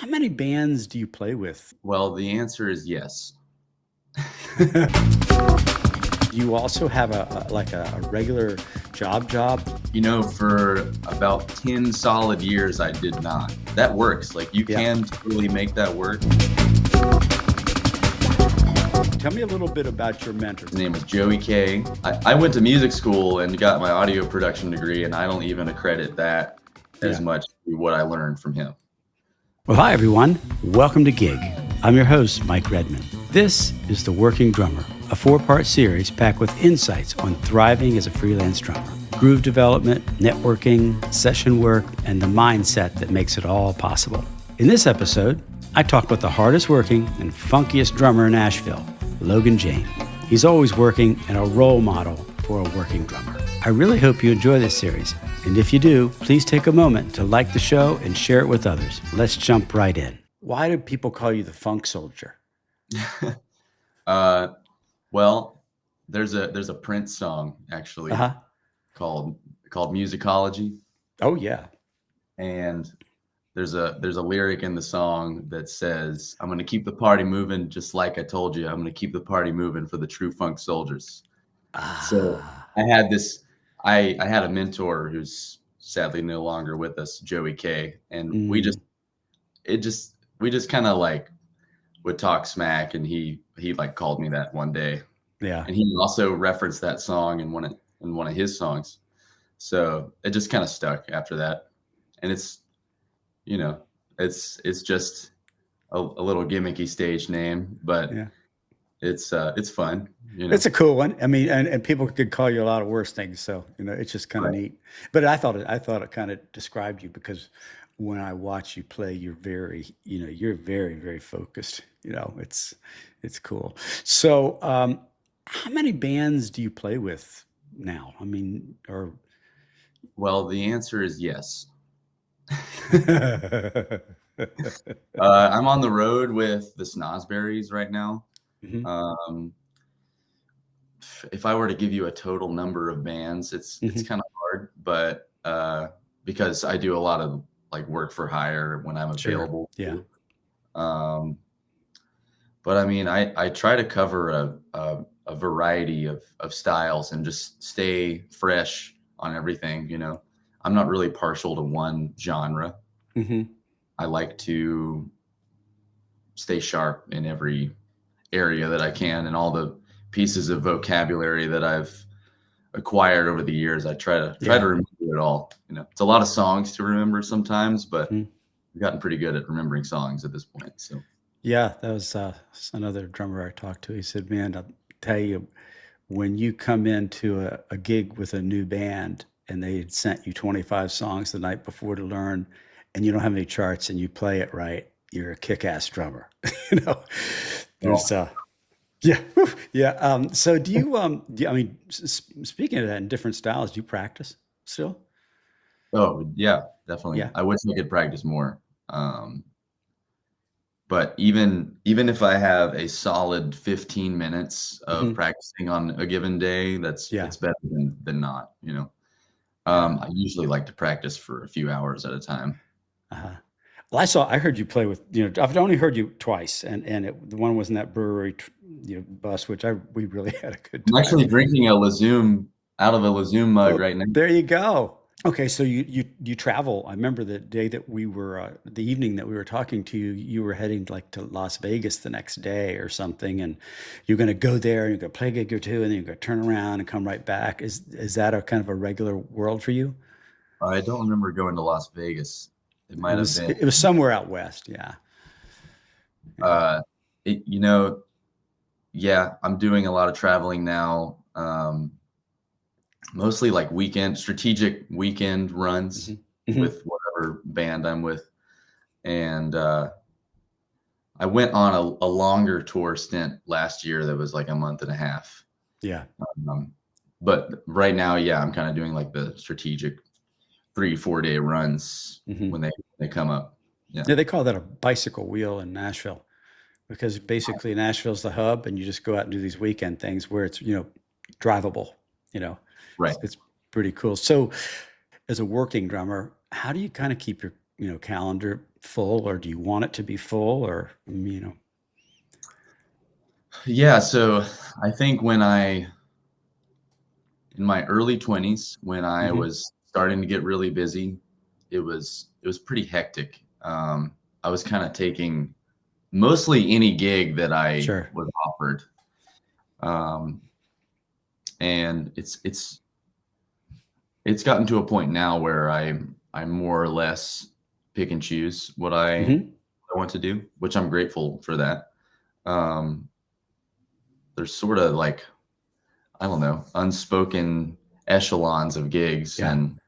How many bands do you play with? Well, the answer is yes. Do you also have a regular job? For about 10 solid years, I did not. That works. Like, you Yeah. can totally make that work. Tell me a little bit about your mentor. His name was Joey K. I went to music school and got my audio production degree, and I don't even accredit that as Yeah. much to what I learned from him. Well, hi, everyone. Welcome to Gig. I'm your host, Mike Redman. This is The Working Drummer, a 4-part series packed with insights on thriving as a freelance drummer, groove development, networking, session work, and the mindset that makes it all possible. In this episode, I talk with the hardest working and funkiest drummer in Nashville, Logan Jayne. He's always working and a role model for a working drummer. I really hope you enjoy this series. And if you do, please take a moment to like the show and share it with others. Let's jump right in. Why do people call you the funk soldier? Well, there's a Prince song actually called Musicology, Oh, yeah. and there's a lyric in the song that says, "I'm going to keep the party moving, just like I told you. I'm going to keep the party moving for the true funk soldiers." So I had a mentor who's sadly no longer with us, Joey K, and we just kind of like would talk smack, and he like called me that one day. Yeah. And he also referenced that song in one of his songs. So it just kind of stuck after that. And it's just a little gimmicky stage name, but Yeah. it's fun. It's a cool one. I mean, and people could call you a lot of worse things. So, it's just kind of Right. neat. But I thought it kind of described you because when I watch you play, you're you're very, very focused. It's cool. So, how many bands do you play with now? I mean, or Well, the answer is yes. I'm on the road with the Snosberries right now. Mhm. Um, if I were to give you a total number of bands, it's kind of hard, but because I do a lot of like work for hire when I'm Sure. available. Yeah. Um, but I mean, I try to cover a variety of styles and just stay fresh on everything. I'm not really partial to one genre. hmm I like to stay sharp in every area that I can, and all the pieces of vocabulary that I've acquired over the years. I try to remember it all. It's a lot of songs to remember sometimes, but I've gotten pretty good at remembering songs at this point. So Yeah, that was another drummer I talked to. He said, "Man, I'll tell you, when you come into a gig with a new band and they had sent you 25 songs the night before to learn, and you don't have any charts and you play it right, you're a kick-ass drummer." you know, there's yeah, whew, yeah. So I mean, speaking of that, in different styles, do you practice still? oh yeah, definitely. Yeah. I wish I could practice more. Um, but even if I have a solid 15 minutes of hmm practicing on a given day, Yeah. it's better than not. Yeah. I usually like to practice for a few hours at a time. Uh-huh. Well, I heard you play with, I've only heard you twice, and the one was in that brewery, bus, which we really had a good I'm time. actually drinking a Lazoom out of a Lazoom mug Oh, right now. there you go. Okay, so you travel. I remember the day that the evening that we were talking to you, you were heading like to Las Vegas the next day or something, and you're going to go there and you're going to play a gig or two, and then you're going to turn around and come right back. Is that a kind of a regular world for you? I don't remember going to Las Vegas. It It might have was been. it was somewhere out west. Yeah. Yeah. Uh, it, you know, yeah, I'm doing a lot of traveling now. Mostly like strategic weekend runs hmm hmm with whatever band I'm with. And I went on a longer tour stint last year that was like a month and a half. Yeah. Um, but right now, yeah, I'm kind of doing like the strategic 3-4 day runs hmm when they come up. Yeah. Yeah, they call that a bicycle wheel in Nashville because basically Nashville's the hub, and you just go out and do these weekend things where it's drivable. You know, Right. it's pretty cool. So, as a working drummer, how do you kind of keep your calendar full, or do you want it to be full, or, Yeah, so I think in my early 20s, when I hmm was starting to get really busy, it was pretty hectic. I was kind of taking mostly any gig that I Sure. was offered. Um, and it's gotten to a point now where I more or less pick and choose what I hmm want to do, which I'm grateful for that. Um, there's sort of like, I don't know, unspoken echelons of gigs, Yeah. and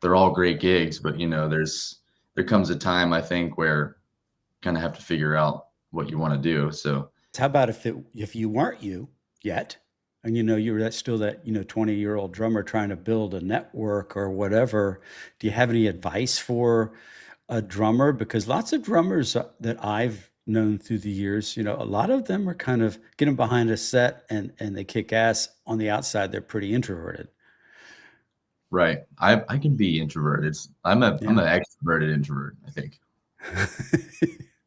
they're all great gigs, but there comes a time, I think, where you kind of have to figure out what you want to do. So How about if you weren't you yet, and you were still that 20-year-old drummer trying to build a network or whatever? Do you have any advice for a drummer? Because lots of drummers that I've known through the years, a lot of them are kind of getting behind a set and they kick ass. On the outside, they're pretty introverted. right, I can be introverted. I'm Yeah. an extroverted introvert, I think.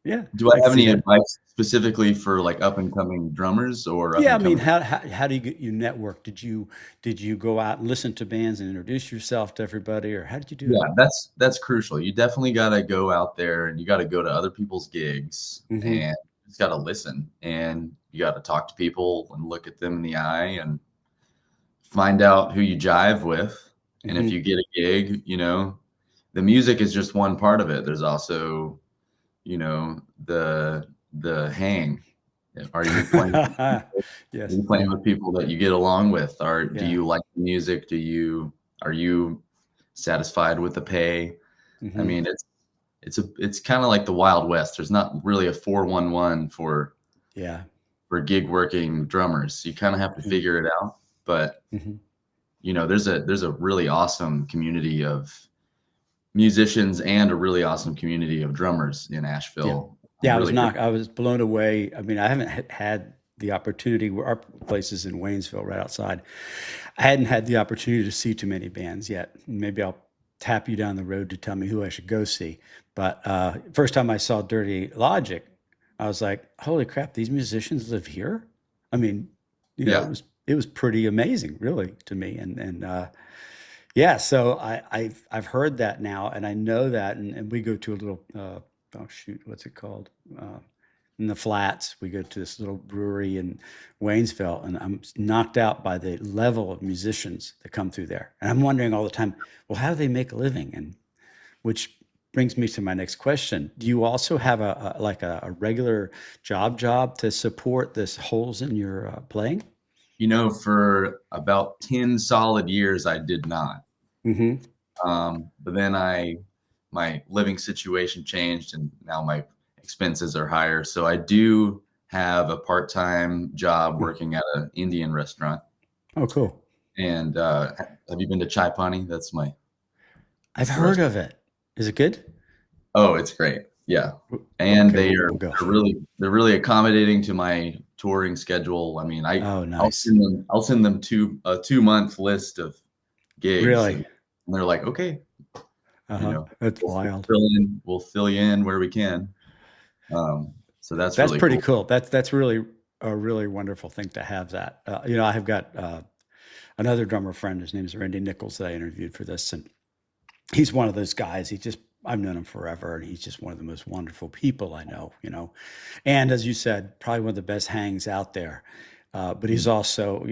Yeah, Do I I can have see any that. advice specifically for like up and coming drummers or up Yeah, I and mean, coming? how do you get you network? Did you go out and listen to bands and introduce yourself to everybody, or how did you do Yeah, it? that's crucial. You definitely got to go out there and you got to go to other people's gigs Hmm and you just got to listen and you got to talk to people and look at them in the eye and find out who you jive with. And if you hmm get a gig, the music is just one part of it. There's also, the hang. Are you playing Are Yes, you playing yeah, with people that you get along with? Or do yeah. you like the music? Are you satisfied with the pay? I hmm mean, it's kind of like the Wild West. There's not really a 411 Yeah. for gig working drummers. You kind of have to hmm figure it out. But hmm there's a really awesome community of musicians and a really awesome community of drummers in Yeah. Asheville. I'm Yeah, really I was blown away. I mean, I haven't had the opportunity where our place is in Waynesville, right outside. I hadn't had the opportunity to see too many bands yet. Maybe I'll tap you down the road to tell me who I should go see. But first time I saw Dirty Logic, I was like, "Holy crap! These musicians live here." I mean, yeah. it was pretty amazing, really, to me. And yeah, so I've heard that now, and I know that, and we go to a little oh shoot, what's it called? In the flats, we go to this little brewery in Waynesville, and I'm knocked out by the level of musicians that come through there. And I'm wondering all the time, well, how do they make a living? And which brings me to my next question: do you also have a regular job to support this holes in your playing? For about 10 solid years, I did not. Mm-hmm. But then my living situation changed and now my expenses are higher. So I do have a part-time job working at an Indian restaurant. Oh, cool. And have you been to Chai Pani? I've That's the heard restaurant. of it. Is it good? Oh, it's great. Yeah. And Okay, we'll go. they're really accommodating to my touring schedule. I mean, Oh, I'll nice. send them a 2 month list of gigs Really? and they're like, okay, Uh-huh. That's wild. we'll fill you in where we can. So that's That's really pretty cool. cool. That's really a really wonderful thing to have that. I have got another drummer friend. His name is Randy Nichols that I interviewed for this, and he's one of those guys. I've known him forever, and he's just one of the most wonderful people I know. And as you said, probably one of the best hangs out there. But he's also,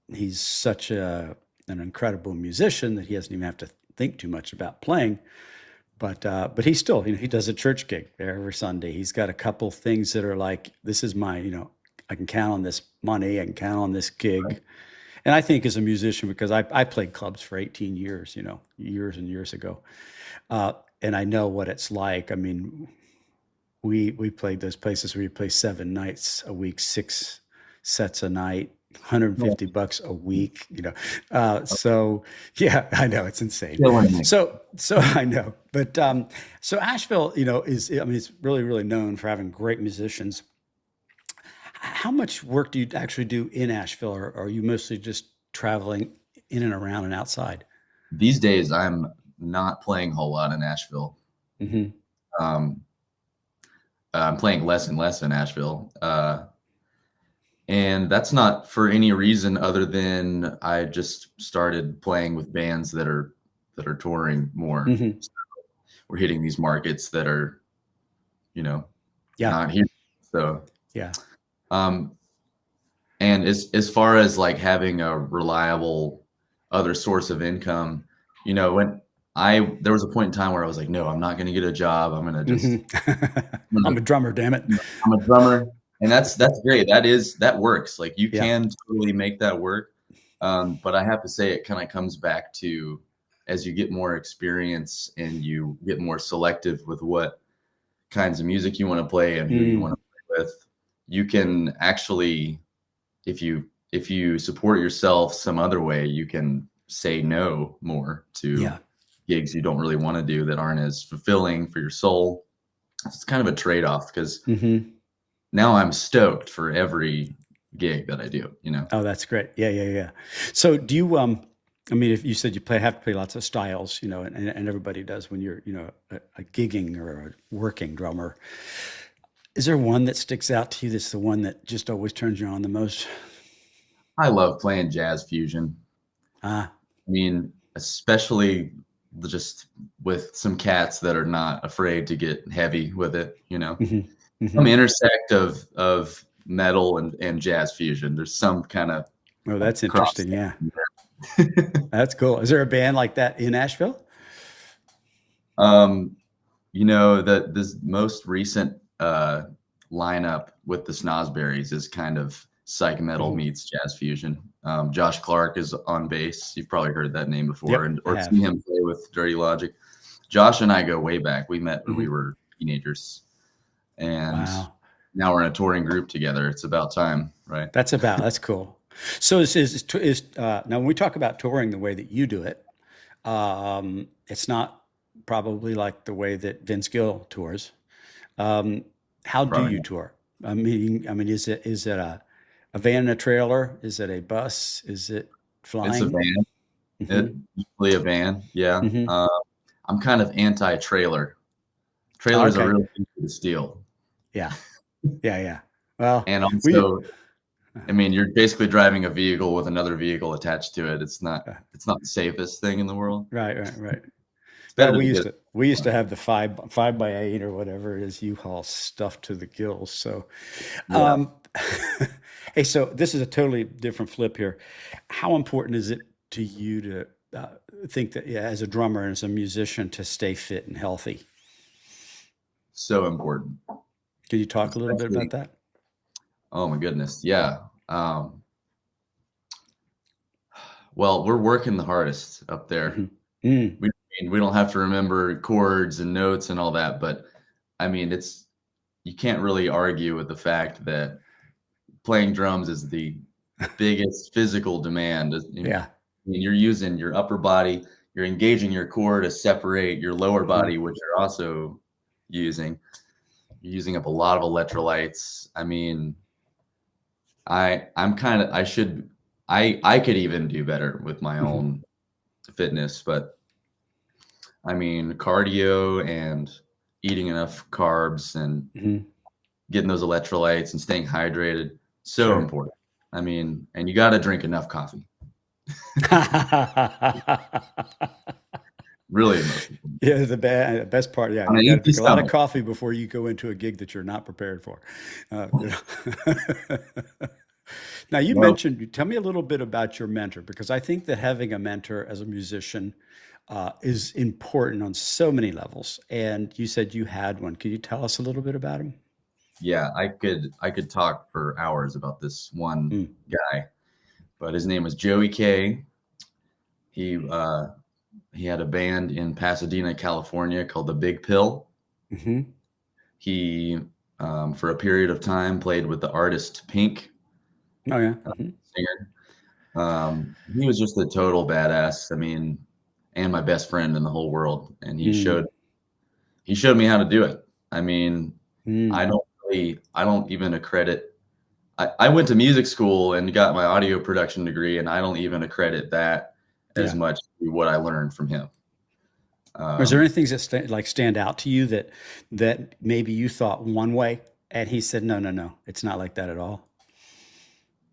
he's such an incredible musician that he doesn't even have to think too much about playing. But he's still, he does a church gig there every Sunday. He's got a couple things that are like, this is my, I can count on this money, I can count on this gig. And I think as a musician, because I played clubs for 18 years, years and years ago, and I know what it's like. I mean, we played those places where you play 7 nights a week, 6 sets a night, Yeah. $150 a week, so yeah, I know it's insane. Killing me. So I know, but so Asheville, I mean, it's really, really known for having great musicians. How much work do you actually do in Asheville, or are you mostly just traveling in and around and outside? These days, I'm not playing a whole lot in Nashville. Hmm Um, I'm playing less and less in Nashville. And that's not for any reason other than I just started playing with bands that are touring more. Mm-hmm. So we're hitting these markets that are, Yeah. not here. So, Yeah. um, and as far as like having a reliable other source of income, when there was a point in time where I was like, no, I'm not going to get a job. I'm going to just, Mm-hmm. I'm a drummer, damn it. I'm a drummer. And that's great. That works. Like you Yeah. can totally make that work. But I have to say it kind of comes back to as you get more experience and you get more selective with what kinds of music you want to play and who you want to play with, you can actually, if you support yourself some other way, you can say no more to gigs you don't really want to do that aren't as fulfilling for your soul. It's kind of a trade-off because now I'm stoked for every gig that I do, Oh, that's great. Yeah. So do you, I mean, if you said you have to play lots of styles, and everybody does when you're, a gigging or a working drummer, is there one that sticks out to you that's the one that just always turns you on the most? I love playing jazz fusion. Ah. I mean, especially just with some cats that are not afraid to get heavy with it, Some intersect of metal and jazz fusion. There's some kind of Oh, that's cross. interesting. Yeah. That's cool. Is there a band like that in Nashville? That this most recent lineup with the Snosberries is kind of psych metal meets jazz fusion. Josh Clark is on bass. You've probably heard that name before, Yep, or seen him play with Dirty Logic. Josh and I go way back. We met when we were teenagers, and now we're in a touring group together. It's about time, right? That's cool. So now when we talk about touring the way that you do it, it's not probably like the way that Vince Gill tours. How do Probably you not. tour? I mean, is it a van and a trailer? Is it a bus? Is it It's a flying? van. It's usually a van. Yeah. Mm-hmm. I'm kind of anti-trailer. Oh, Trailers are okay. really easy to steal. Yeah. Well, And we. also, I mean, you're basically driving a vehicle with another vehicle attached to it. It's not the safest thing in the world. Right. It's Well, better to get we used to have the five by eight or whatever it is U-Haul stuffed to the gills. So, yeah. hey, so this is a totally different flip here. How important is it to you to think that, as a drummer and as a musician, to stay fit and healthy? So important. Can you talk a little bit Especially, about that? oh my goodness. Yeah. Well, we're working the hardest up there. We don't have to remember chords and notes and all that, but I mean, you can't really argue with the fact that playing drums is the biggest physical demand. I Yeah. mean, you're using your upper body, you're engaging your core to separate your lower body, which you're also using. You're using up a lot of electrolytes. I mean, I'm kind of I could even do better with my own fitness, but I mean, cardio and eating enough carbs and getting those electrolytes and staying hydrated, so Sure. important. I mean, and you got to drink enough coffee. Really important. Yeah, the best part. Yeah, On an you got to empty drink a lot of stomach. coffee before you go into a gig that you're not prepared for. Now, you Well, mentioned, tell me a little bit about your mentor, because I think that having a mentor as a musician is important on so many levels. And you said you had one. Could you tell us a little bit about him? yeah, I could talk for hours about this one Mm. guy, but his name was Joey K. He he had a band in Pasadena, California called the Big Pill. Hmm. He for a period of time played with the artist Pink, Oh, yeah. singer. He was just a total badass. I mean, and my best friend in the whole world. And Mm. he showed me how to do it. I mean, Mm. I don't even accredit. I went to music school and got my audio production degree, and I don't even accredit that as Yeah. much to what I learned from him. Or is there any things that stand out to you that maybe you thought one way and he said, no, no, no, it's not like that at all?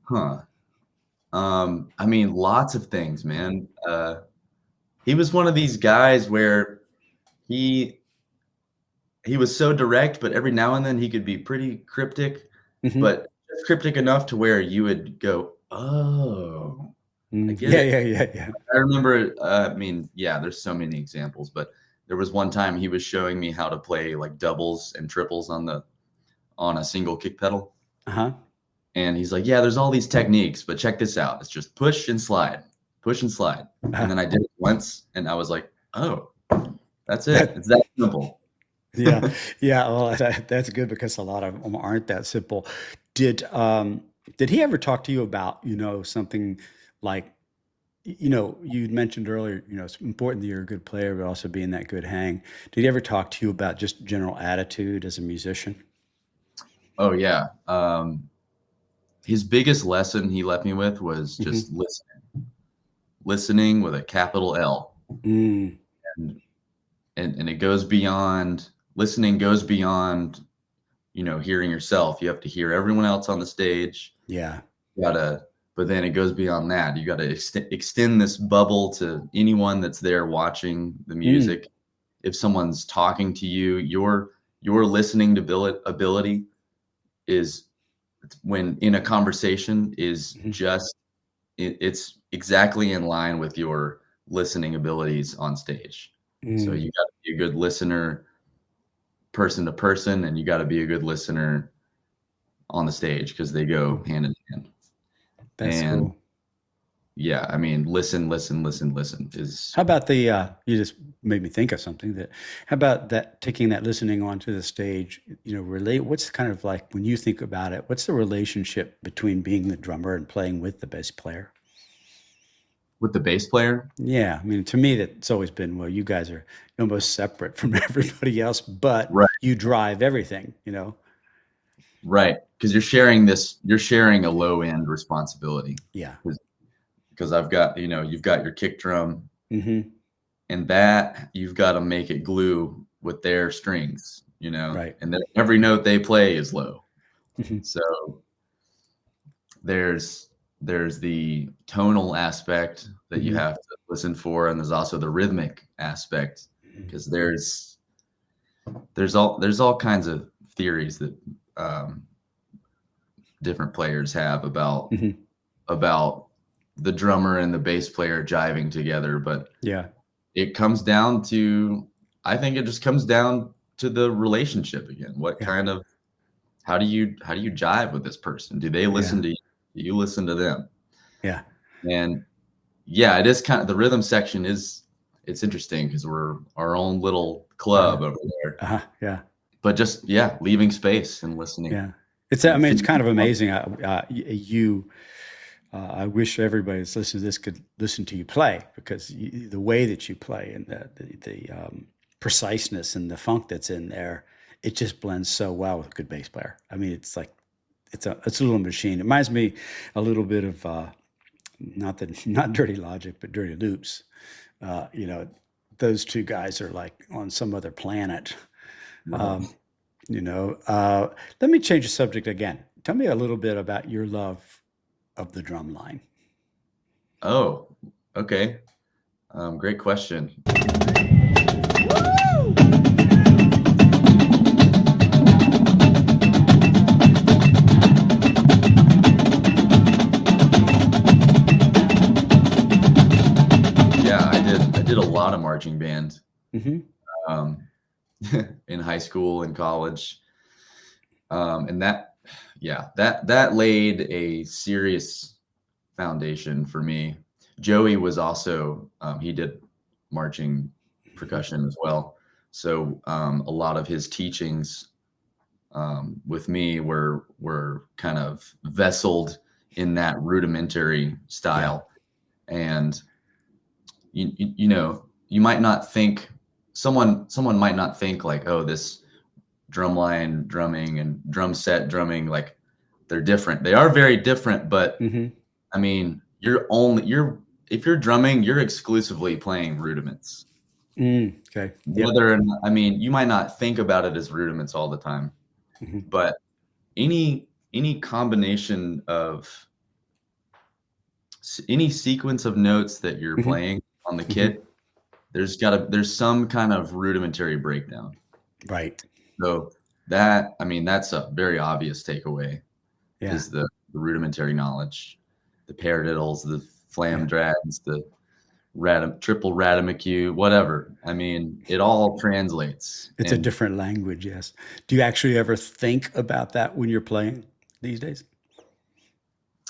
Huh. I mean, lots of things, man. He was one of these guys where he he was so direct, but every now and then he could be pretty cryptic, Hmm. but just cryptic enough to where you would go, "Oh, I Mm, get yeah, it." yeah, yeah, yeah. I remember, I mean, yeah, there's so many examples, but there was one time he was showing me how to play like doubles and triples on a single kick pedal. Uh-huh. And he's like, "Yeah, there's all these techniques, but check this out. It's just push and slide, push and slide." And Uh-huh. then I did it once and I was like, "Oh, that's it. That It's that simple." Yeah, yeah. Well, that's good because a lot of them aren't that simple. Did um did he ever talk to you about, something like, you mentioned earlier, it's important that you're a good player, but also being that good hang. Did he ever talk to you about just general attitude as a musician? Oh yeah. His biggest lesson he left me with was just Hmm. listening with a capital L. Mm, And and it goes beyond listening goes beyond, hearing yourself. You have to hear everyone else on the stage. yeah. You gotta, but then it goes beyond that. You gotta extend this bubble to anyone that's there watching the Mm, music. If someone's talking to you, your listening ability is when in a conversation is mhm, just it's exactly in line with your listening abilities on stage. So mm, you got to be a good listener person to person, and you got to be a good listener on the stage because they go cool. hand in hand. That's And cool. yeah, I mean, listen, listen, listen, listen is How about you just made me think of something how about that, taking that listening onto the stage, what's kind of like, when you think about it, what's the relationship between being the drummer and playing with the bass player? with the bass player. Yeah. I mean, to me, that's always been, well, you guys are almost separate from everybody else, but Right, you drive everything. right. Because you're sharing a low end responsibility. Yeah. Because I've got, you've got your kick drum Hmm. and that you've got to make it glue with their strings, Right. and then every note they play is low. Hmm. So there's there's the tonal aspect that you Hmm. have to listen for, and there's also the rhythmic aspect because there's all kinds of theories that um, different players have Hmm. about the drummer and the bass player jiving together, but Yeah. it comes down to I think it just comes down to the relationship again. What Yeah. kind of how do you jive with this person? Do they Yeah. listen to you? Do you listen to them? Yeah. And yeah, it is kind of the rhythm section is it's interesting because we're our own little Uh-huh. club over there. Uh-huh. Yeah. But just yeah, leaving space and listening Yeah. I and mean, it's kind feeling of amazing. I wish everybody that's listening to this could listen to you play, because the way that you play and the preciseness and the funk that's in there, it just blends so well with a good bass player. I mean, it's like it's a little machine. It reminds me a little bit of not Dirty Logic, but Dirty Loops. Uh, you know, those two guys are like on some other planet. well, Um, Let me change the subject again. Tell me a little bit about your love of the drum line. oh, okay. Great question. Yeah, I did a lot of marching band Hmm. um, in high school and college. And that yeah, that laid a serious foundation for me. Joey was also he did marching percussion as well. So a lot of his teachings with me were kind of vesseled in that rudimentary Yeah. style. And you might not think someone might not think like, oh, this drumline drumming and drum set drumming, like they're different. They are very different, but Hmm. I mean, if you're drumming, you're exclusively playing rudiments. Okay. Yep. Whether or not, I mean, you might not think about it as rudiments all the time, Hmm. but any combination of any sequence of notes that you're Hmm. playing on the Hmm. kit, there's some kind of rudimentary breakdown. Right. So that, I mean, that's a very obvious takeaway Yeah. is the rudimentary knowledge, the paradiddles, the Yeah. flam drags, the triple radimacue, whatever. I mean, it all translates. It's a And different language. Yes. Do you actually ever think about that when you're playing these days?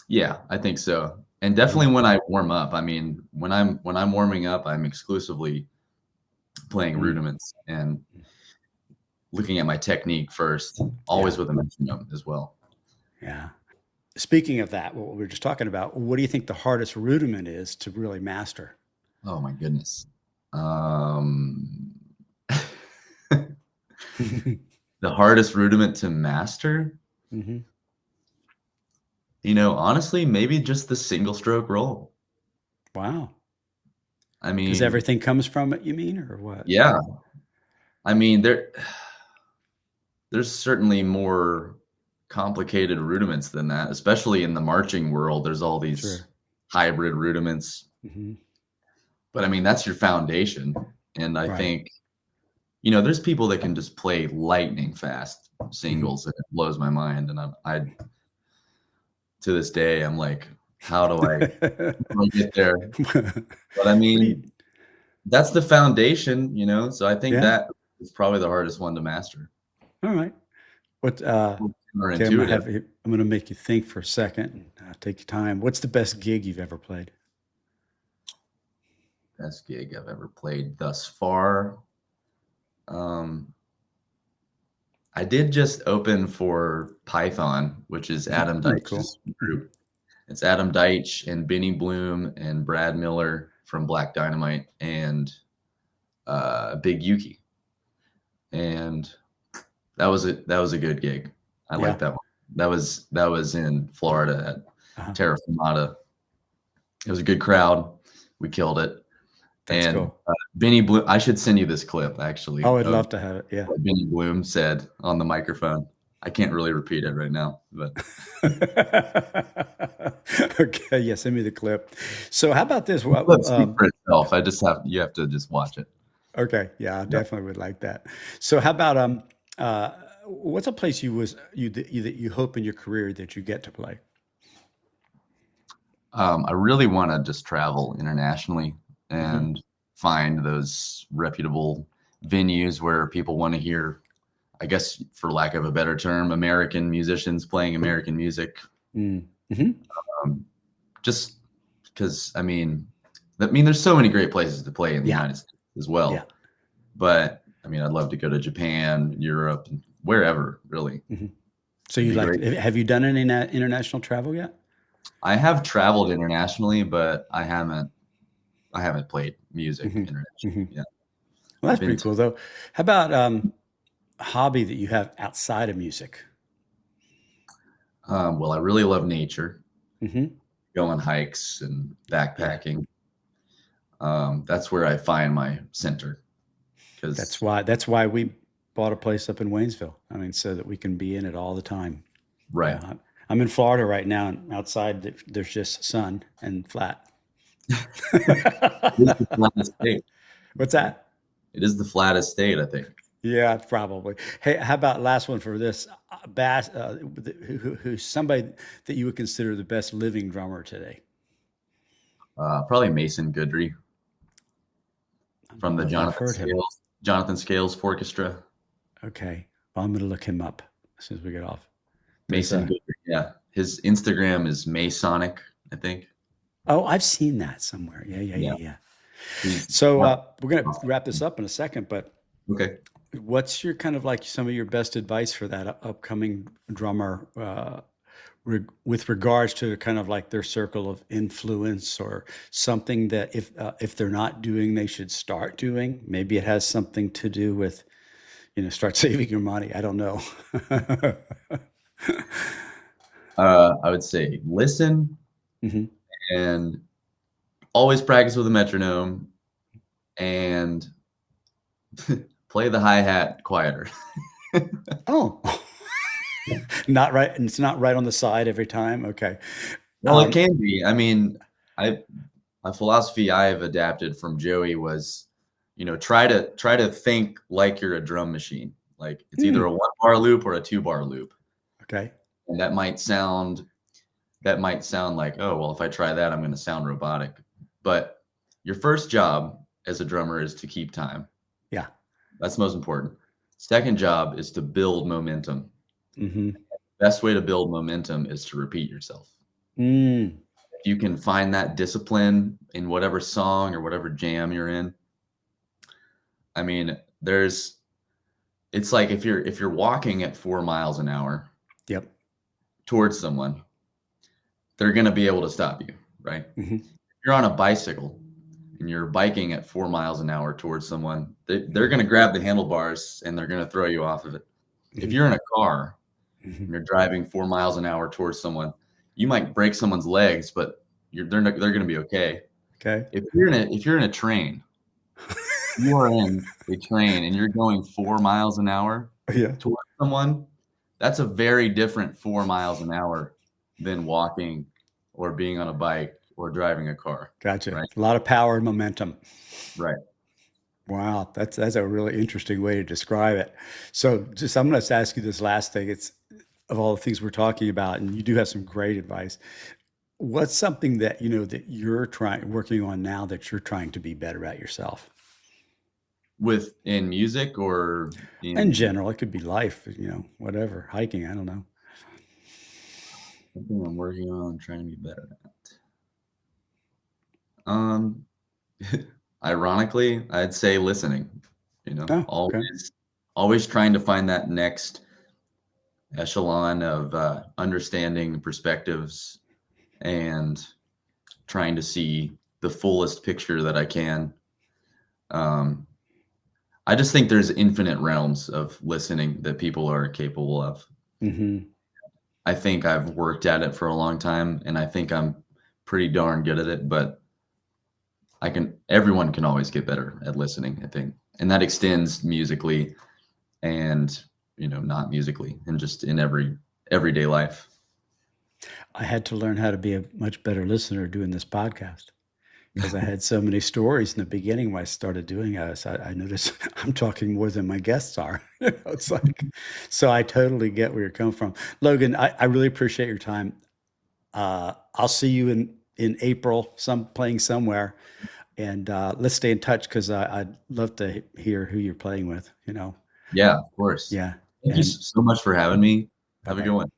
yeah, I think so. And Hmm. definitely when I warm up. I mean, when I'm warming up, I'm exclusively playing Mm. rudiments and looking at my technique first, Yeah. always with a metronome as well. Yeah. Speaking of that, what we were just talking about, what do you think the hardest rudiment is to really master? Oh my goodness. Um, the hardest rudiment to master, Hmm. honestly, maybe just the single stroke roll. Wow. I Because mean, everything comes from it, you mean, or what? yeah. I mean, there's certainly more complicated rudiments than that, especially in the marching world. There's all these Sure. hybrid rudiments, Hmm. but I mean, that's your foundation. And I Right. think, there's people that can just play lightning fast Hmm. singles, and it blows my mind. And I to this day, I'm like, how do I get there? But I What do mean, you? that's the foundation. So I think Yeah. that is probably the hardest one to master. All right. What? Or Okay. I'm gonna intuitive. have you. I'm gonna make you think for a second. Take your time. What's the best gig you've ever played? Best gig I've ever played thus far. Um, I did just open for Python, which is Adam Hmm. Cool. Deitch's Hmm. group. It's Adam Deitch and Benny Bloom and Brad Miller from Black Dynamite and Big Yuki. And that was a good gig. I like Yeah. that one. That was in Florida at Uh-huh. Terra Firmata. It was a good crowd. We killed it. That's And cool. Benny Bloom, I should send you this clip actually Oh, I'd of love to have it. Yeah. what Benny Bloom said on the microphone. I can't really repeat it right now, but Okay. Yeah. Send me the clip. So, how about this? the Well, clip speaks for itself. You have to just watch it. okay. Yeah, I Yep. definitely would like that. So, how about uh, what's a place that you hope in your career that you get to play? I really want to just travel internationally Hmm. and find those reputable venues where people want to hear, I guess, for lack of a better term, American musicians playing American music. Mm-hmm. Um, just because, I mean, there's so many great places to play in the Yeah. United States as Yeah. well. But I mean, I'd love to go to Japan, Europe, wherever, really. Hmm. So, It'd you'd be like great. to, have you done any international travel yet? I have traveled internationally, but I haven't played music Hmm. internationally. Hmm. Yeah. Well, I've that's been pretty to, cool, though. How about a hobby that you have outside of music? well, I really love nature, Hmm. go on hikes and Yeah. backpacking. That's where I find my center That's because, why that's why we bought a place up in Waynesville. I mean, so that we can be in it all the time. right. Yeah, I'm in Florida right now, and outside there's just sun and flat. It is the flattest state. What's that? It is the flattest state, I think. Yeah, probably. Hey, how about last one for this? Bass, who's somebody that you would consider the best living drummer today? Probably Mason Goodry I from don't the know if I've heard him. Jonathan Scales Orchestra. Okay, well, I'm going to look him up as soon as we get off. Does Mason Goodry, yeah. His Instagram is Masonic, I think. Oh, I've seen that somewhere. Yeah, yeah, Yeah, yeah, yeah. he's So we're going to wrap this up in a second, but okay. what's your kind of like some of your best advice for that upcoming drummer with regards to kind of like their circle of influence or something that if they're not doing, they should start doing? Maybe it has something to do with, start saving your money. I don't know. I would say listen Hmm. and always practice with a metronome and play the hi-hat quieter. Oh, not right. And it's not right on the side every time. Okay. Well, it can be. I mean, I a philosophy I have adapted from Joey was, try to think like you're a drum machine. Like it's either a 1 bar loop or a 2 bar loop. Okay. And that might sound like, oh, well, if I try that, I'm going to sound robotic. But your first job as a drummer is to keep time. Yeah. That's most important. Second job is to build momentum. Mm-hmm. Best way to build momentum is to repeat yourself. Mm. If you can find that discipline in whatever song or whatever jam you're in, I mean, it's like if you're walking at 4 miles an hour Yep. towards someone, they're going to be able to stop you, right? Mm-hmm. If you're on a bicycle and you're biking at 4 miles an hour towards someone, they're going to grab the handlebars and they're going to throw you off of it. If you're in a car and you're driving 4 miles an hour towards someone, you might break someone's legs, but they're going to be okay. Okay. If you're in a train, you are in a train and you're going 4 miles an hour Yeah. towards someone, that's a very different 4 miles an hour than walking or being on a bike or driving a car. Gotcha. Right. A lot of power and momentum. Right. Wow, that's a really interesting way to describe it. So, just I'm going to ask you this last thing. It's of all the things we're talking about, and you do have some great advice. What's something that that you're working on now that you're trying to be better at yourself? In music or In in general, it could be life, whatever, hiking. I don't know. something I'm working on, trying to be better at. Ironically, I'd say listening. Oh, okay. Always trying to find that next echelon of understanding perspectives and trying to see the fullest picture that I can. I just think there's infinite realms of listening that people are capable of. Mm-hmm. I think I've worked at it for a long time, and I think I'm pretty darn good at it, but everyone can always get better at listening, I think. And that extends musically and, not musically, and just in everyday life. I had to learn how to be a much better listener doing this podcast because I had so many stories in the beginning when I started doing it. I noticed I'm talking more than my guests are. It's like, so I totally get where you're coming from. Logan, I really appreciate your time. I'll see you in April, playing somewhere, and let's stay in touch because I'd love to hear who you're playing with. Yeah, of course. Yeah. Thank you And so much for having me. bye Have a bye. good one.